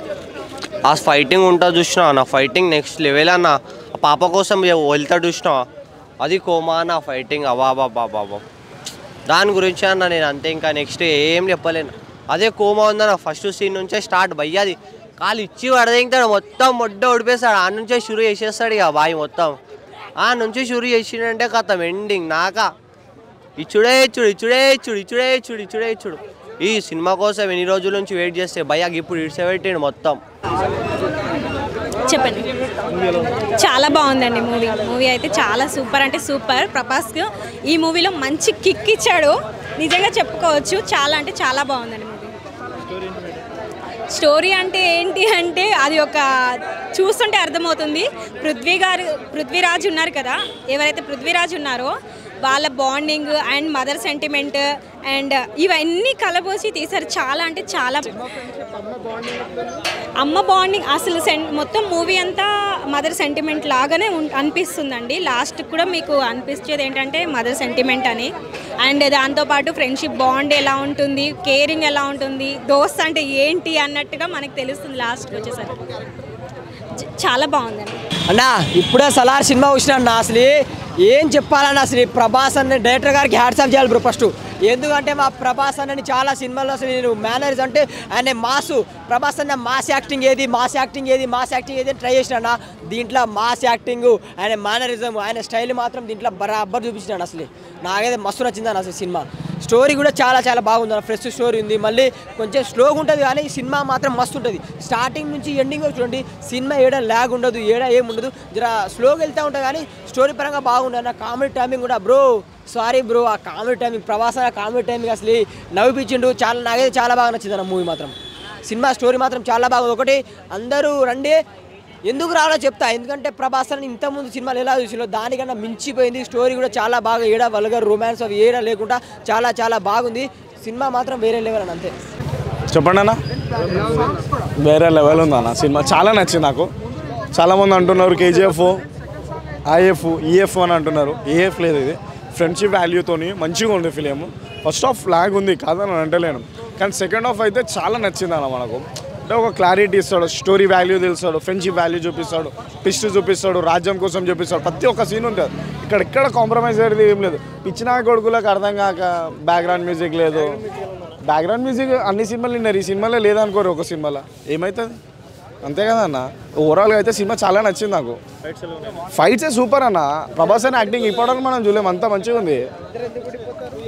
C: ఆ ఫైటింగ్ ఉంటుంది చూసినా అన్న, ఫైటింగ్ నెక్స్ట్ లెవెల్ అన్న. ఆ పాప కోసం వెళ్తాడు చూసినా, అది కోమా అన్న ఫైటింగ్. బాబా దాని గురించి అన్న నేను అంతే, ఇంకా నెక్స్ట్ ఏం చెప్పలేను. అదే కోమా ఉందన్న ఫస్ట్ సీన్ నుంచే స్టార్ట్. భయ్యాది కాలు ఇచ్చి వడదింటాడు, మొత్తం మొడ్డ ఉడిపేస్తాడు. ఆ నుంచే షురు చేసేస్తాడు ఇక బాయ్ మొత్తం. ఆ నుంచి షురు చేసిండంటే కథం ఎండింగ్ నాకా ఇచ్చుడే ఇచ్చుడు. ఈ సినిమా కోసం ఎన్ని రోజుల నుంచి వెయిట్ చేస్తే భయ్యాకి ఇప్పుడు ఇడ్సబెట్టాడు మొత్తం.
K: చెప్పండి. చాలా బాగుందండి మూవీ అయితే చాలా సూపర్ అంటే సూపర్. ప్రభాస్కి ఈ మూవీలో మంచి కిక్ ఇచ్చాడు, నిజంగా చెప్పుకోవచ్చు. చాలా అంటే చాలా బాగుందండి మూవీ. స్టోరీ అంటే ఏంటి అంటే అది ఒక చూస్తుంటే అర్థమవుతుంది. పృథ్వీరాజ్ ఉన్నారు కదా, ఎవరైతే పృథ్వీరాజ్ ఉన్నారో వాళ్ళ bonding and mother sentiment and ఇవన్నీ కలబోసి తీశారు. చాలా అంటే చాలా అమ్మ బాండింగ్ అసలు మొత్తం మూవీ అంతా మదర్ సెంటిమెంట్ లాగానే అనిపిస్తుందండి. లాస్ట్ కూడా మీకు అనిపించేది ఏంటంటే మదర్ సెంటిమెంట్ అని. అండ్ దాంతోపాటు ఫ్రెండ్షిప్ బాండ్ ఎలా ఉంటుంది, కేరింగ్ ఎలా ఉంటుంది, దోస్త్ అంటే ఏంటి అన్నట్టుగా మనకు తెలుస్తుంది లాస్ట్కి వచ్చేసరికి. చాలా బాగుందండి
J: అన్నా. ఇప్పుడే సలార్ సినిమా వచ్చినా అన్న, అసలు ఏం చెప్పాలన్నా, అసలు ప్రభాస్ అన్న డైరెక్టర్ గారికి హ్యాట్స్ ఆఫ్ చేయాలి బ్రో ఫస్ట్. ఎందుకంటే మా ప్రభాస్ అన్నని చాలా సినిమాల్లో అసలు నేను మేనర్స్ అంటే ఆయన ప్రభాస్ అన్న మాస్ యాక్టింగ్ ఏది అని ట్రై చేసినా. దీంట్లో మాస్ యాక్టింగ్, ఆయన మేనరిజం, ఆయన స్టైల్ మాత్రం దీంట్లో బరాబర్ చూపించినాడు. అసలు నాకైతే మస్తు నచ్చిందన్న అసలు సినిమా. స్టోరీ కూడా చాలా చాలా బాగుంది అన్న, ఫ్రెష్ స్టోరీ ఉంది. మళ్ళీ కొంచెం స్లోగా ఉంటుంది కానీ సినిమా మాత్రం మస్తు ఉంటుంది. స్టార్టింగ్ నుంచి ఎండింగ్ చూడండి, సినిమా ఏడా ల్యాగ్ ఉండదు, ఏడా ఏముండదు, జర స్లోగా వెళ్తూ ఉంటుంది కానీ స్టోరీ పరంగా బాగుంటుంది అన్న. కామెడీ టైమింగ్ కూడా బ్రో, సారీ బ్రో, ఆ కామెడీ టైమింగ్ ప్రభాస్ అన్న కామెడీ టైమింగ్ అసలు నవ్విపించిండు. నాకైతే చాలా బాగా నచ్చింది అన్న మూవీ మాత్రం. సినిమా స్టోరీ మాత్రం చాలా బాగుంది. ఒకటి అందరూ రండి, ఎందుకు రావాలో చెప్తా. ఎందుకంటే ప్రభాస్ అని ఇంతకుముందు సినిమాలు ఎలా చూసినా దానికన్నా మించిపోయింది. స్టోరీ కూడా చాలా బాగా, ఏడా వల్గర్ రొమాన్స్ అవి ఏడా లేకుండా చాలా చాలా బాగుంది. సినిమా మాత్రం వేరే లెవెల్ అని అంతే.
L: చెప్పండి అన్న, వేరే లెవెల్ ఉంది అన్న సినిమా. చాలా నచ్చింది నాకు. చాలామంది అంటున్నారు కేజీఎఫ్, ఐఎఫ్, ఈఎఫ్ అని అంటున్నారు. ఏఎఫ్ లేదు, ఇది ఫ్రెండ్షిప్ వాల్యూతోని మంచిగా ఉంది ఫిలిం. ఫస్ట్ హాఫ్ లాగ్ ఉంది కాదని అంటలేను, కానీ సెకండ్ హాఫ్ అయితే చాలా నచ్చింది అన్న. మనకు అంటే ఒక క్లారిటీ ఇస్తాడు, స్టోరీ వాల్యూ తెలుస్తాడు, ఫ్రెండ్షిప్ వాల్యూ చూపిస్తాడు, ట్విస్ట్ చూపిస్తాడు, రాజ్యం కోసం చూపిస్తాడు. ప్రతి ఒక్క సీన్ ఉంటుంది. ఇక్కడ కాంప్రమైజ్ అయ్యేది ఏం లేదు. పిచ్చినా కొడుకులకు అర్థం కాక బ్యాక్గ్రౌండ్ మ్యూజిక్ లేదు. బ్యాక్గ్రౌండ్ మ్యూజిక్ అన్ని సినిమాలు విన్నారు, ఈ సినిమాలో లేదనుకోరు. ఒక సినిమాలో ఏమవుతుంది అంతే కదా అన్న. ఓవరాల్గా అయితే సినిమా చాలా నచ్చింది నాకు. ఫైట్సే సూపర్ అన్న. ప్రభాస్ అని యాక్టింగ్ ఇప్పటివరకు మనం చూడలేము, అంతా మంచిగా ఉంది.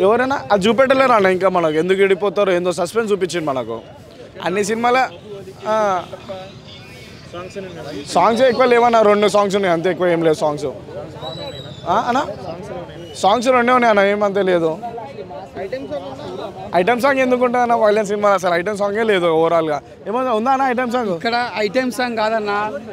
L: ఎవరైనా అది చూపెట్టలేరు అన్న. ఇంకా మనకు ఎందుకు విడిపోతారో ఏందో సస్పెన్స్ చూపించింది మనకు. అన్ని సినిమాల సాంగ్స్ ఎక్కువ లేవన్నా, 2 సాంగ్స్ ఉన్నాయి అంతే, ఎక్కువ ఏం లేదు సాంగ్స్ అన్న. సాంగ్స్ 2 ఉన్నాయి అన్న, ఏమంతే లేదు. ఐటమ్ సాంగ్ ఎందుకు ఉంటుంది వైలెన్స్ సినిమా అసలు ఐటమ్ సాంగే లేదు ఓవరాల్గా ఏమన్నా ఉందా అన్న ఐటమ్ సాంగ్
F: ఇక్కడ ఐటమ్ సాంగ్ కాదన్న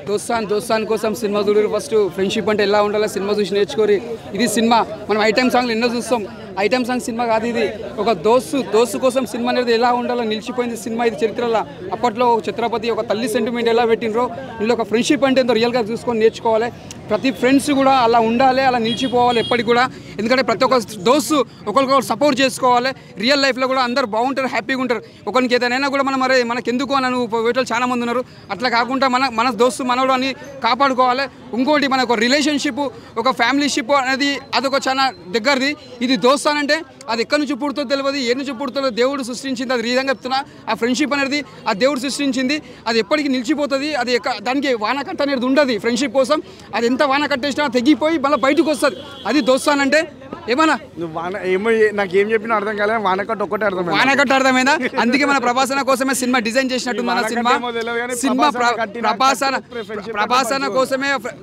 F: దోస్తాన్ కోసం సినిమా చూడరు ఫస్ట్ ఫ్రెండ్షిప్ అంటే ఎలా ఉండాలో సినిమా చూసి నేర్చుకోరి ఇది సినిమా మనం ఐటమ్ సాంగ్లు ఎన్నో చూస్తాం ఐటమ్ సాంగ్ సినిమా కాదు ఇది ఒక దోస్తు కోసం సినిమా అనేది ఎలా ఉండాలో నిలిచిపోయింది సినిమా ఇది చరిత్రలో అప్పట్లో ఒక ఛత్రపతి ఒక తల్లి సెంటిమెంట్ ఎలా పెట్టినరో ఇందులో ఒక ఫ్రెండ్షిప్ అంటే ఎంతో రియల్గా చూసుకొని నేర్చుకోవాలి ప్రతి ఫ్రెండ్స్ కూడా అలా ఉండాలి అలా నిలిచిపోవాలి ఎప్పటికి కూడా ఎందుకంటే ప్రతి ఒక్క దోస్తు ఒకరికొకరు సపోర్ట్ చేసుకోవాలి రియల్ లైఫ్లో కూడా అందరు బాగుంటారు హ్యాపీగా ఉంటారు ఒకరికి ఏదైనా కూడా మనం మరి మనకెందుకు అని వేటలు చాలా మంది ఉన్నారు అట్లా కాకుండా మన దోస్తు మనోడు అని కాపాడుకోవాలి ఇంకోటి మన ఒక రిలేషన్షిప్ ఒక ఫ్యామిలీషిప్ అనేది అదొక చాలా దగ్గరది ఇది దోస్తానంటే అది ఎక్కడి నుంచి పుడుతుందో తెలియదు ఏ నుంచి పుడుతుందో దేవుడు సృష్టించింది అది రీజంగా చెప్తున్నా ఆ ఫ్రెండ్షిప్ అనేది ఆ దేవుడు సృష్టించింది అది ఎప్పటికీ నిలిచిపోతుంది అది దానికి వానకట్ట అనేది ఉండదు ఫ్రెండ్షిప్ కోసం అది ఎంత వాన కట్టేసినా తెగిపోయి మళ్ళీ బయటకు వస్తుంది అది దోస్తానంటే ఏమన్నా
L: నాకేం చెప్పినా అర్థం కాలేదు వానకట్ట ఒక్కటే అర్థమైంది
F: వానకట్ట అర్థమైందా అందుకే మన ప్రభాసన కోసమే సినిమా డిజైన్ చేసినట్టు మన సినిమా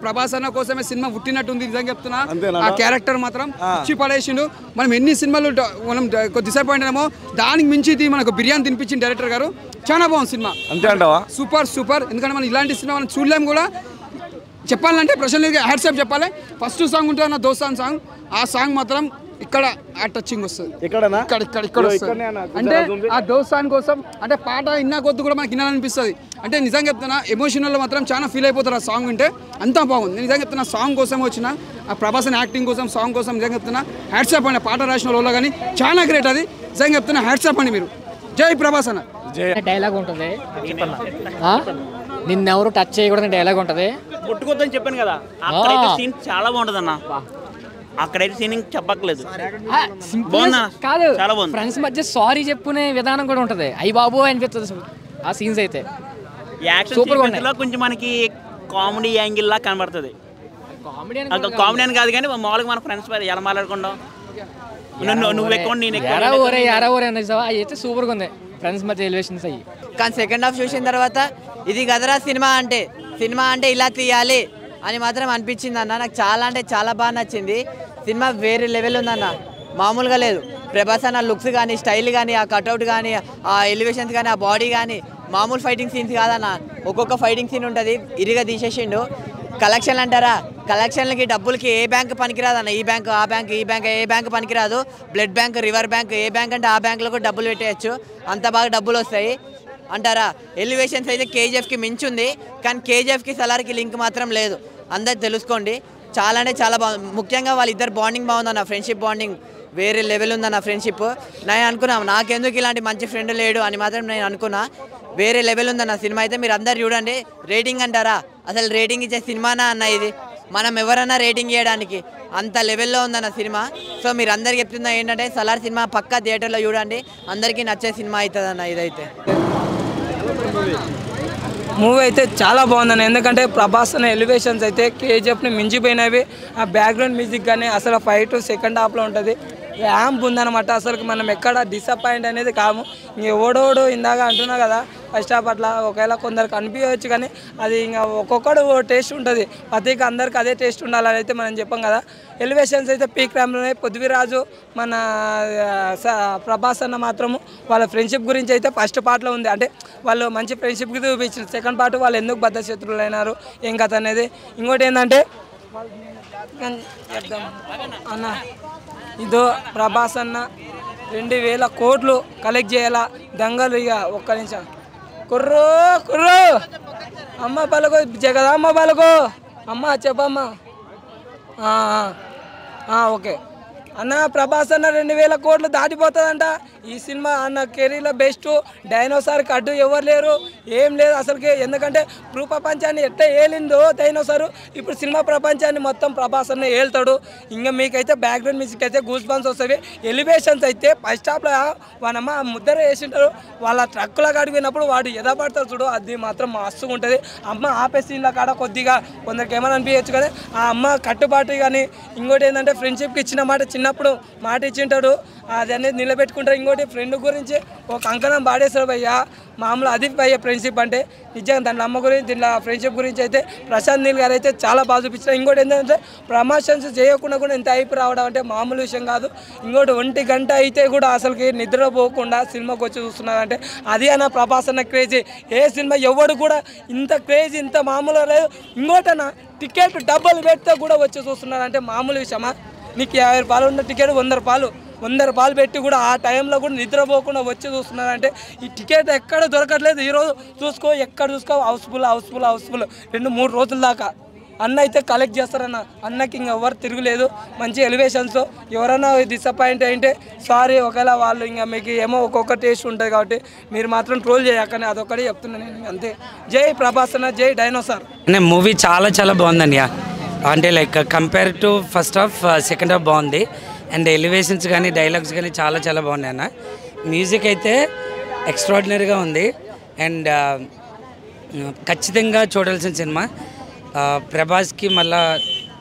F: ప్రభాసన కోసమే సినిమా పుట్టినట్టుంది నిజంగా చెప్తున్నా ఆ క్యారెక్టర్ మాత్రం ఇచ్చి పడేసిండు మనం ఎన్ని సినిమాలు మనం డిసప్పాయింట్ అయినామో దానికి మించి ఇది మనకు బిర్యానీ తినిపించిన డైరెక్టర్ గారు చాలా బాగుంది సినిమా
L: అంతే అంటావా
F: సూపర్ ఎందుకంటే మనం ఇలాంటి సినిమా మనం చూడలేము కూడా చెప్పాలంటే ప్రశాంత్గా హ్యాట్సాప్ చెప్పాలి ఫస్ట్ సాంగ్ ఉంటుంది నా దోస్తాన్ సాంగ్ ఆ సాంగ్ మాత్రం ఇక్కడ ఆ టచింగ్ వస్తుంది ఇక్కడ వస్తుంది అంటే ఆ దోస్తాన్ కోసం అంటే పాట ఇన్నా కొద్ది కూడా మనకి వినాలనిపిస్తుంది అంటే నిజంగా చెప్తున్నా ఎమోషనల్లో మాత్రం చాలా ఫీల్ అయిపోతారు ఆ సాంగ్ వింటే అంతా బాగుంది నిజంగా చెప్తున్నా సాంగ్ కోసం వచ్చిన ఆ ప్రభాస్ యాక్టింగ్ కోసం సాంగ్ కోసం నిజంగా చెప్తున్నా హ్యాట్సాప్ అండి పాట రాసిన వాళ్ళు కానీ చాలా గ్రేట్ అది నిజంగా చెప్తున్నా హ్యాట్సాప్ అండి మీరు జై ప్రభాస్ అన్న
I: డైలాగ్ ఉంటుంది నిన్నెవరు టచ్ చేయకూడదని డైలాగ్ ఉంటుంది
M: కొట్టుకోద్దని చెప్పాను కదా అక్కడైతే సీన్ చాలా బాగుంటుంది అన్న అక్కడైతే సీన్ చెప్పక్కలేదు
I: కాదు చాలా బాగుంది ఫ్రెండ్స్ మధ్య సారీ చెప్పుకునే విధానం కూడా ఉంటుంది అయ్యి బాబు అనిపిస్తుంది ఆ సీన్స్ అయితే
M: యాక్షన్ కొంచెం మనకి కామెడీ యాంగిల్ లా కనబడుతుంది కామెడీ అని కాదు కానీ మామూలుగా మన ఫ్రెండ్స్ ఎలా మాట్లాడుకుంటాం నువ్వు ఎక్కువ నేను
I: అయితే సూపర్గా ఉంది ఫ్రెండ్స్ మధ్య ఎలివేషన్స్ అయ్యి
J: కానీ సెకండ్ హాఫ్ చూసిన తర్వాత ఇది గదరా సినిమా అంటే ఇలా తీయాలి అని మాత్రం అనిపించింది అన్న నాకు చాలా అంటే చాలా బాగా నచ్చింది సినిమా వేరే లెవెల్ ఉందన్న మామూలుగా లేదు ప్రభాస్ అన్న లుక్స్ కానీ స్టైల్ కానీ ఆ కట్అవుట్ కానీ ఆ ఎలివేషన్స్ కానీ ఆ బాడీ కానీ మామూలు ఫైటింగ్ సీన్స్ కాదన్న ఒక్కొక్క ఫైటింగ్ సీన్ ఉంటుంది ఇరిగా తీసేసిండు కలెక్షన్లు అంటారా కలెక్షన్లకి డబ్బులకి ఏ బ్యాంక్ పనికిరాదు అన్న ఈ బ్యాంక్ ఆ బ్యాంక్ ఈ బ్యాంక్ ఏ బ్యాంక్ పనికిరాదు బ్లడ్ బ్యాంక్ రివర్ బ్యాంక్ ఏ బ్యాంక్ అంటే ఆ బ్యాంకులో కూడా డబ్బులు పెట్టేయచ్చు అంత బాగా డబ్బులు వస్తాయి అంటారా ఎలివేషన్స్ అయితే కేజీఎఫ్కి మించుంది కానీ కేజీఎఫ్కి సలార్కి లింక్ మాత్రం లేదు అందరు తెలుసుకోండి చాలా అంటే చాలా బాగుంది ముఖ్యంగా వాళ్ళిద్దరు బాండింగ్ బాగుందన్న ఫ్రెండ్షిప్ బాండింగ్ వేరే లెవెల్ ఉందన్న ఫ్రెండ్షిప్ నేను అనుకున్నా నాకెందుకు ఇలాంటి మంచి ఫ్రెండ్ లేడు అని మాత్రం నేను అనుకున్నా వేరే లెవెల్ ఉందన్న సినిమా అయితే మీరు అందరు చూడండి రేటింగ్ అంటారా అసలు రేటింగ్ ఇచ్చే సినిమానా అన్న ఇది మనం ఎవరన్నా రేటింగ్ చేయడానికి అంత లెవెల్లో ఉందన్న సినిమా సో మీరు అందరికి చెప్తున్నా ఏంటంటే సలార్ సినిమా పక్కా థియేటర్లో చూడండి అందరికీ నచ్చే సినిమా అవుతుంది అన్న ఇదైతే
N: మూవీ అయితే చాలా బాగుందన్న ఎందుకంటే ప్రభాస్ అనే ఎలివేషన్స్ అయితే కేజీఎఫ్ని మించిపోయినవి ఆ బ్యాక్గ్రౌండ్ మ్యూజిక్ కానీ అసలు ఫైట్ సెకండ్ హాఫ్లో ఉంటుంది ర్యాంప్ ఉందన్నమాట అసలు మనం ఎక్కడ డిసప్పాయింట్ అనేది కాము ఓడోడు ఇందాక అంటున్నా కదా ఫస్ట్ హాఫ్ అట్లా ఒకవేళ కొందరికి అనిపించవచ్చు కానీ అది ఇంకా ఒక్కొక్కడు టేస్ట్ ఉంటుంది ప్రతికి అందరికి అదే టేస్ట్ ఉండాలని అయితే మనం చెప్పాం కదా ఎలివేషన్స్ అయితే పీక్ ర్యాంప్లోనే పృథ్వీరాజు మన ప్రభాస్ అన్న మాత్రము వాళ్ళ ఫ్రెండ్షిప్ గురించి అయితే ఫస్ట్ పార్ట్లో ఉంది అంటే వాళ్ళు మంచి ఫ్రెండ్షిప్కి చూపించారు సెకండ్ పార్ట్ వాళ్ళు ఎందుకు బద్ద శత్రువులు అయినారు ఏం కథ అనేది ఇంకోటి ఏంటంటే అన్న ఇదో ప్రభాస్ అన్న 2000 కోట్లు కలెక్ట్ చేయాలా దంగలు ఇక ఒక్క నిమిషం కుర్రో అమ్మ పలుకో జగదమ్మ పలుకో అమ్మ చెప్పమ్మా ఓకే అన్న ప్రభాస్ అన్న 2000 కోట్లు దాటిపోతుందంట ఈ సినిమా అన్న కెరీర్లో బెస్ట్ డైనోసార్కి అడ్డు ఎవరు లేరు ఏం లేదు అసలుకి ఎందుకంటే ప్రపంచాన్ని ఎట్లా ఏలిందో డైనోసారు ఇప్పుడు సినిమా ప్రపంచాన్ని మొత్తం ప్రభాస్ అన్న ఏళ్తాడు ఇంకా మీకైతే బ్యాక్గ్రౌండ్ మ్యూజిక్ అయితే గూస్ బంప్స్ వస్తాయి ఎలివేషన్స్ అయితే ఫస్ట్ హాఫ్లో వాళ్ళమ్మ ముద్దర వేసింటారు వాళ్ళ ట్రక్కులో అడిగినప్పుడు వాడు ఎదపడతాడు చూడు అది మాత్రం మస్తుగా ఉంటుంది అమ్మ ఆపే సీన్ల కాడ కొద్దిగా కొందరికి ఏమైనా అనిపించచ్చు కానీ ఆ అమ్మ కట్టుబాటు కానీ ఇంకోటి ఏంటంటే ఫ్రెండ్షిప్కి ఇచ్చిన మాట చిన్నప్పుడు మాట ఇచ్చింటాడు అది అనేది నిలబెట్టుకుంటారు. ఇంకోటి ఫ్రెండ్ గురించి ఒక అంకణం పాడేస్తారు భయ్య, మామూలు అది భయ్య ఫ్రెండ్షిప్ అంటే. నిజంగా దాని అమ్మ గురించి దీంట్లో ఫ్రెండ్షిప్ గురించి అయితే ప్రశాంత్ నీల్ గారు అయితే చాలా బాగా చూపించారు. ఇంకోటి ఏంటంటే ప్రమోషన్స్ చేయకుండా కూడా ఇంత హైప్ రావడం అంటే మామూలు విషయం కాదు. ఇంకోటి 1 గంట అయితే కూడా అసలుకి నిద్రపోకుండా సినిమాకి వచ్చి చూస్తున్నారంటే అది అన్న ప్రభాస్ అన్న క్రేజీ. ఏ సినిమా ఎవడు కూడా ఇంత క్రేజీ ఇంత మామూలుగా లేదు. ఇంకోటన్నా టికెట్ డబ్బులు పెడితే కూడా వచ్చి చూస్తున్నారంటే మామూలు విషయమా? నీకు 50 రూపాయలు ఉన్న టికెట్ 100 రూపాయలు పెట్టి కూడా ఆ టైంలో కూడా నిద్రపోకుండా వచ్చి చూస్తున్నారంటే ఈ టికెట్ ఎక్కడ దొరకట్లేదు. ఈరోజు చూసుకో, ఎక్కడ చూసుకో హౌస్ఫుల్ 2-3 రోజుల దాకా. అన్న అయితే కలెక్ట్ చేస్తారన్న, అన్నకి ఇంక ఎవరు తిరుగులేదు. మంచి ఎలివేషన్స్. ఎవరైనా డిసప్పాయింట్ అయితే సారీ, ఒకవేళ వాళ్ళు ఇంకా మీకు ఏమో ఒక్కొక్క టేస్ట్ ఉంటుంది కాబట్టి మీరు మాత్రం ట్రోల్ చేయకని అదొక్కడే చెప్తున్నాను నేను, అంతే. జై ప్రభాస్ అన్న, జై డైనోసార్.
O: మూవీ చాలా బాగుందండి. అంటే like compare to first half second half బాగుంది. అండ్ ఎలివేషన్స్ కానీ డైలాగ్స్ కానీ చాలా బాగున్నాయి అన్న. మ్యూజిక్ అయితే ఎక్స్ట్రాడినరీగా ఉంది. అండ్ ఖచ్చితంగా చూడాల్సిన సినిమా. ప్రభాస్కి మళ్ళా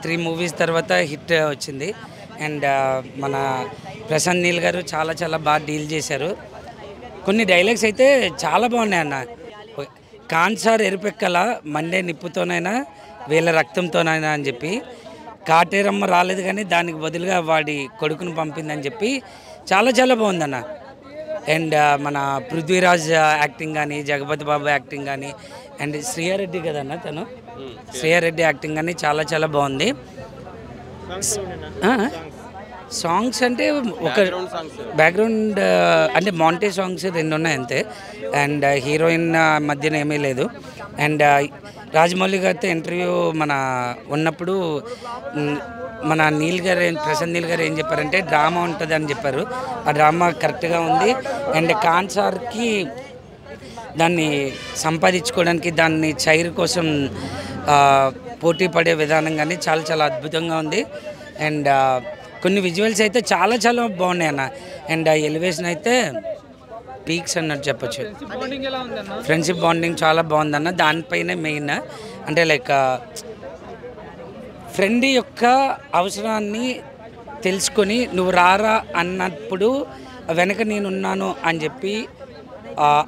O: 3 మూవీస్ తర్వాత హిట్ వచ్చింది. అండ్ మన ప్రశాంత్ నీల్ గారు చాలా బాగా డీల్ చేశారు. కొన్ని డైలాగ్స్ అయితే చాలా బాగున్నాయి అన్న. కాన్సార్ ఎరుపెక్కల మండే నిప్పుతోనైనా వీళ్ళ రక్తంతోనైనా అని చెప్పి, కాటేరమ్మ రాలేదు కానీ దానికి బదులుగా వాడి కొడుకును పంపిందని చెప్పి చాలా బాగుందన్న. అండ్ మన పృథ్వీరాజ్ యాక్టింగ్ కానీ, జగపతి బాబు యాక్టింగ్ కానీ, అండ్ శ్రీయారెడ్డి కదన్న తను, శ్రీయారెడ్డి యాక్టింగ్ కానీ చాలా బాగుంది. సాంగ్స్ అంటే ఒక బ్యాక్గ్రౌండ్ అంటే మాంటే సాంగ్స్ 2 ఉన్నాయి అంతే. అండ్ హీరోయిన్ మధ్యన ఏమీ లేదు. అండ్ రాజమౌళి గారితో ఇంటర్వ్యూ మన ఉన్నప్పుడు మన ప్రశాంత్ నీల్ గారు ఏం చెప్పారంటే డ్రామా ఉంటుంది అని చెప్పారు. ఆ డ్రామా కరెక్ట్గా ఉంది. అండ్ కాన్సార్కి దాన్ని సంపాదించుకోవడానికి, దాన్ని చైర్ కోసం పోటీ పడే విధానం కానీ చాలా అద్భుతంగా ఉంది. అండ్ కొన్ని విజువల్స్ అయితే చాలా బాగున్నాయి అన్న. అండ్ ఎలివేషన్ అయితే పీక్స్ అన్నట్టు చెప్పచ్చు. ఫ్రెండ్షిప్ బాండింగ్ చాలా బాగుందన్న. దానిపైన మెయిన్ అంటే లైక్ ఫ్రెండ్ యొక్క అవసరాన్ని తెలుసుకొని నువ్వు రారా అన్నప్పుడు వెనక నేనున్నాను అని చెప్పి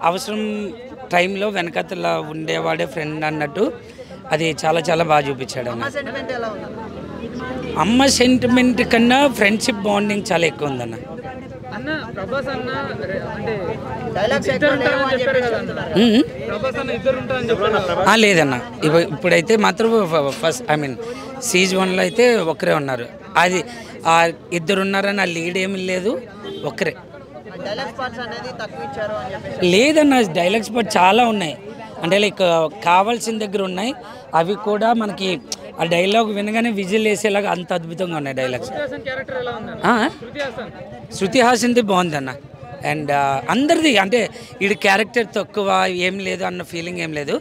O: అవసరం టైంలో వెనకతల ఉండేవాడే ఫ్రెండ్ అన్నట్టు అది చాలా బాగా చూపించాడు అన్న. అమ్మ సెంటిమెంట్ కన్నా ఫ్రెండ్షిప్ బాండింగ్ చాలా ఎక్కువ ఉందన్న. లేదన్న, ఇప్పుడైతే మాత్రం ఫస్ట్ సీజ్ 1లో అయితే ఒకరే ఉన్నారు. అది 2 ఉన్నారని ఆ లీడ్ ఏమి లేదు, ఒకరే. లేదన్న, డైలాగ్స్ పార్ట్ చాలా ఉన్నాయి. అంటే లైక్ కావాల్సిన దగ్గర ఉన్నాయి. అవి కూడా మనకి ఆ డైలాగ్ వినగానే విజిల్ వేసేలాగా అంత అద్భుతంగా ఉన్నాయి డైలాగ్స్. శృతి హాసన్ది బాగుందన్న. అండ్ అందరిది అంటే వీడి క్యారెక్టర్ తక్కువ ఏం లేదు అన్న ఫీలింగ్ ఏం లేదు.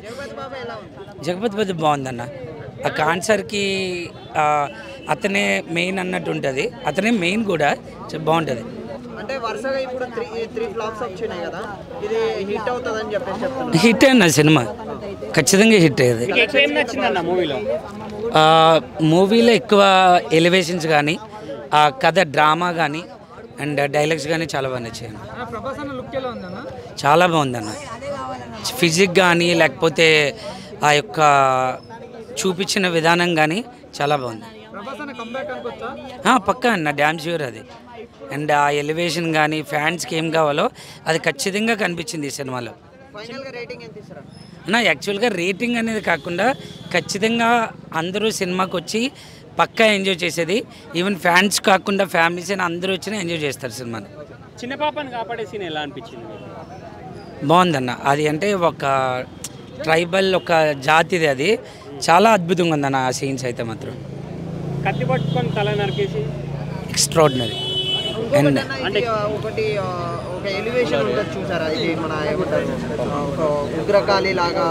O: జగపతి బాబు బాగుందన్న. ఆ కాన్సర్కి అతనే మెయిన్ అన్నట్టు ఉంటుంది. అతనే మెయిన్ కూడా బాగుంటుంది.
J: అంటే వరుసగా ఇప్పుడు 3 ఫ్లాప్స్ వచ్చినాయి కదా, ఇది హిట్ అవుతుందని చెప్పేసి
O: హిట్ అన్న సినిమా ఖచ్చితంగా హిట్ అయ్యేది. మూవీలో ఎక్కువ ఎలివేషన్స్ కానీ, ఆ కథ డ్రామా కానీ, అండ్ డైలాగ్స్ కానీ చాలా బాగా నచ్చాయి. చాలా బాగుందన్న. ఫిజిక్ కానీ లేకపోతే ఆ యొక్క చూపించిన విధానం కానీ చాలా బాగుంది. పక్కా అన్న, డ్యామ్ ష్యూర్ అది. అండ్ ఆ ఎలివేషన్ కానీ ఫ్యాన్స్కి ఏం కావాలో అది ఖచ్చితంగా కనిపించింది ఈ సినిమాలో. అన్న యాక్చువల్గా రేటింగ్ అనేది కాకుండా ఖచ్చితంగా అందరూ సినిమాకి వచ్చి పక్కా ఎంజాయ్ చేసేది. ఈవెన్ ఫ్యాన్స్ కాకుండా ఫ్యామిలీస్ అయినా అందరూ వచ్చినా ఎంజాయ్ చేస్తారు సినిమాని.
A: చిన్న పాపని కాపాడే సీన్ ఎలా అనిపించింది?
O: బాగుందన్న. అది అంటే ఒక ట్రైబల్ ఒక జాతిది, అది చాలా అద్భుతంగా ఉందన్న. ఆ సీన్స్ అయితే మాత్రం
A: కత్తి పట్టుకొని తల నరికేసి
O: ఎక్స్ట్రాడినరీ.
J: అండ్ ఒకటి ఒక ఎలివేషన్ ఉంటుంది చూసారా, ఇది మన ఏమంటారు ఒక ఉగ్రకాళి లాగా